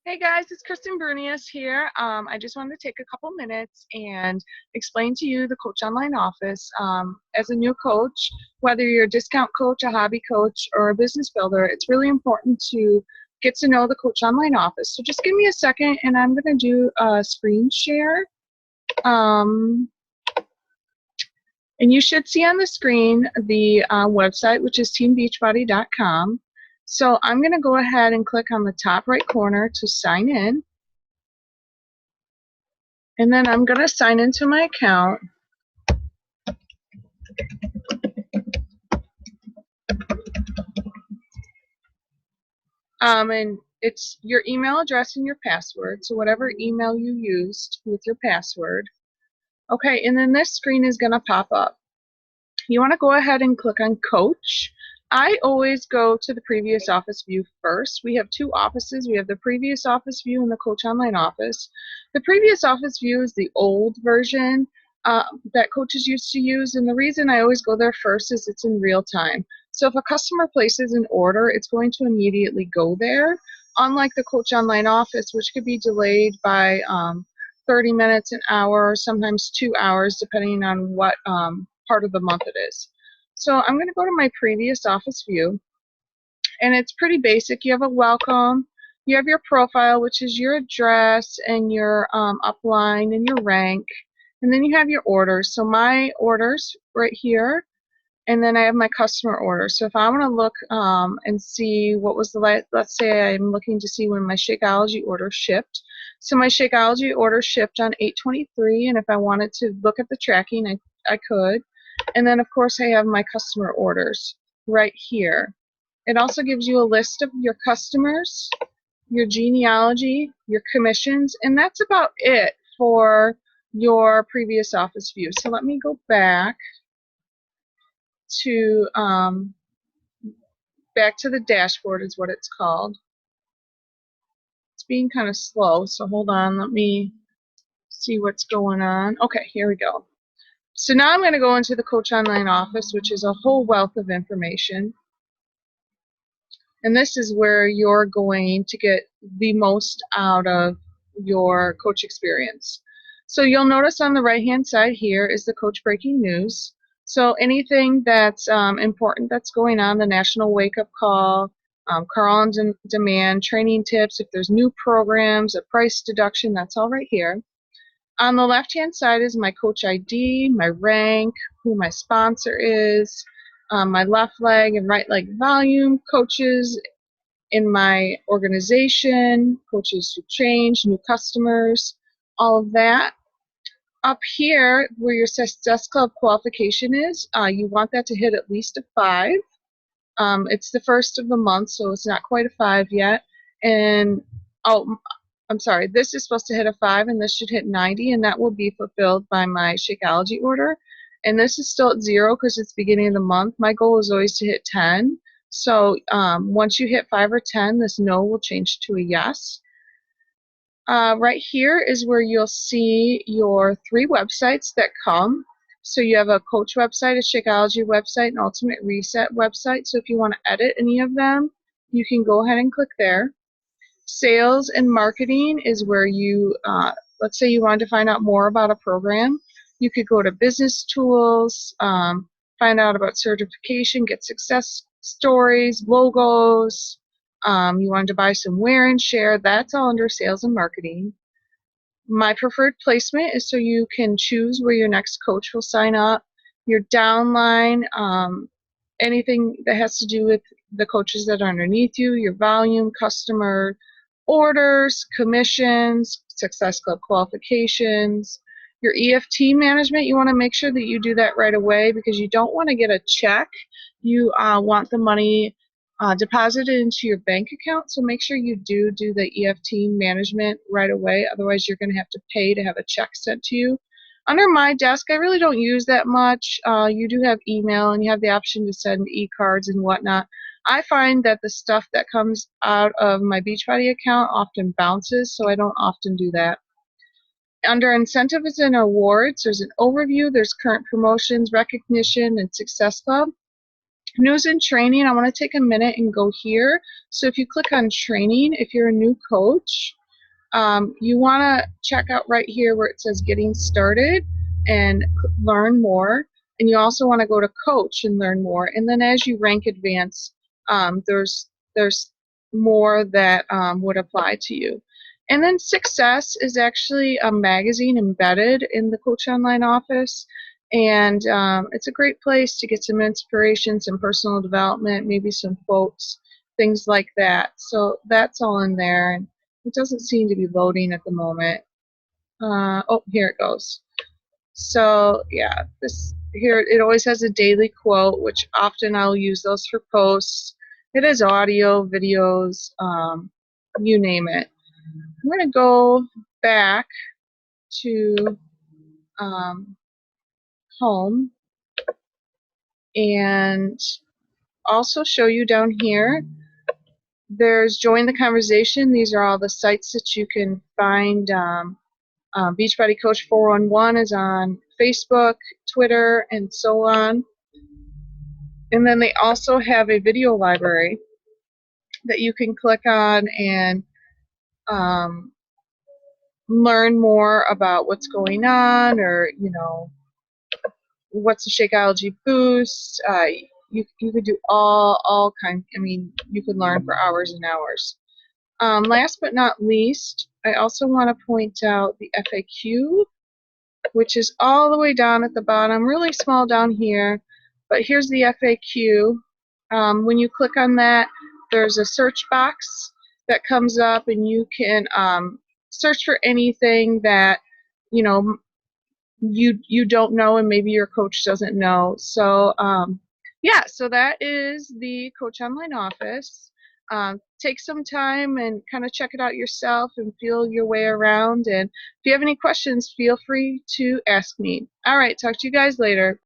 Hey guys, it's Kristen Brunius here. I just wanted to take a couple minutes and explain to you the Coach Online Office. As a new coach, whether you're a discount coach, a hobby coach, or a business builder, it's really important to get to know the Coach Online Office. So just give me a second and I'm going to do a screen share. And you should see on the screen the website, which is teambeachbody.com. So I'm going to go ahead and click on the top right corner to sign in. And then I'm going to sign into my account. And it's your email address and your password. So whatever email you used with your password. Okay, and then this screen is going to pop up. You want to go ahead and click on Coach. I always go to the previous office view first. We have two offices. We have the previous office view and the Coach Online office. The previous office view is the old version that coaches used to use, and the reason I always go there first is it's in real time. So if a customer places an order, it's going to immediately go there, unlike the Coach Online office, which could be delayed by 30 minutes, an hour, sometimes 2 hours, depending on what part of the month it is. So I'm going to go to my previous office view, and it's pretty basic. You have a welcome, you have your profile, which is your address and your upline and your rank, and then you have your orders. So my orders right here, and then I have my customer orders. So if I want to look and see what was the let's say I'm looking to see when my Shakeology order shipped. So my Shakeology order shipped on 8/23, and if I wanted to look at the tracking, I could. And then, of course, I have my customer orders right here. It also gives you a list of your customers, your genealogy, your commissions, and that's about it for your previous office view. So let me go back to the dashboard is what it's called. It's being kind of slow, so hold on. Let me see what's going on. Okay, here we go. So now I'm going to go into the Coach Online office, which is a whole wealth of information. And this is where you're going to get the most out of your coach experience. So you'll notice on the right-hand side here is the Coach Breaking News. So anything that's important that's going on, the National Wake Up Call, Call on Demand, training tips, if there's new programs, a price deduction, that's all right here. On the left-hand side is my coach ID, my rank, who my sponsor is, my left leg and right leg volume, coaches in my organization, coaches who change, new customers, all of that. Up here, where your Success Club qualification is, you want that to hit at least a 5. It's the first of the month, so it's not quite a 5 yet. And I'm sorry, this is supposed to hit a 5 and this should hit 90, and that will be fulfilled by my Shakeology order. And this is still at 0 because it's beginning of the month. My goal is always to hit 10. So once you hit 5 or 10, this no will change to a yes. Right here is where you'll see your 3 websites that come. So you have a coach website, a Shakeology website, an Ultimate Reset website. So if you want to edit any of them, you can go ahead and click there. Sales and marketing is where you, let's say you wanted to find out more about a program. You could go to business tools, find out about certification, get success stories, logos. You wanted to buy some wear and share. That's all under sales and marketing. My preferred placement is so you can choose where your next coach will sign up. Your downline, anything that has to do with the coaches that are underneath you, your volume, customer orders, commissions, Success Club qualifications. Your EFT management, you want to make sure that you do that right away because you don't want to get a check. You want the money deposited into your bank account, so make sure you do the EFT management right away. Otherwise, you're going to have to pay to have a check sent to you. Under my desk, I really don't use that much. You do have email, and you have the option to send e-cards and whatnot. I find that the stuff that comes out of my Beachbody account often bounces, so I don't often do that. Under incentives and awards, there's an overview, there's current promotions, recognition, and Success Club. News and training, I want to take a minute and go here. So if you click on training, if you're a new coach, You want to check out right here where it says getting started and learn more. And you also want to go to coach and learn more. And then as you rank advance, there's more that would apply to you. And then Success is actually a magazine embedded in the Coach Online office. And it's a great place to get some inspiration, some personal development, maybe some quotes, things like that. So that's all in there. And it doesn't seem to be loading at the moment. Oh, here it goes. So yeah, this here it always has a daily quote, which often I'll use those for posts. It has audio, videos, you name it. I'm going to go back to home and also show you down here. There's join the conversation. These are all the sites that you can find. Beachbody Coach 411 is on Facebook, Twitter, and so on. And then they also have a video library that you can click on and learn more about what's going on, or what's a Shakeology boost. You could do all kinds. I mean, you could learn for hours and hours. Last but not least, I also want to point out the FAQ, which is all the way down at the bottom, really small down here. But here's the FAQ. When you click on that, there's a search box that comes up, and you can search for anything that you don't know, and maybe your coach doesn't know. So yeah, so that is the Coach Online office. Take some time and kind of check it out yourself and feel your way around. And if you have any questions, feel free to ask me. All right, talk to you guys later.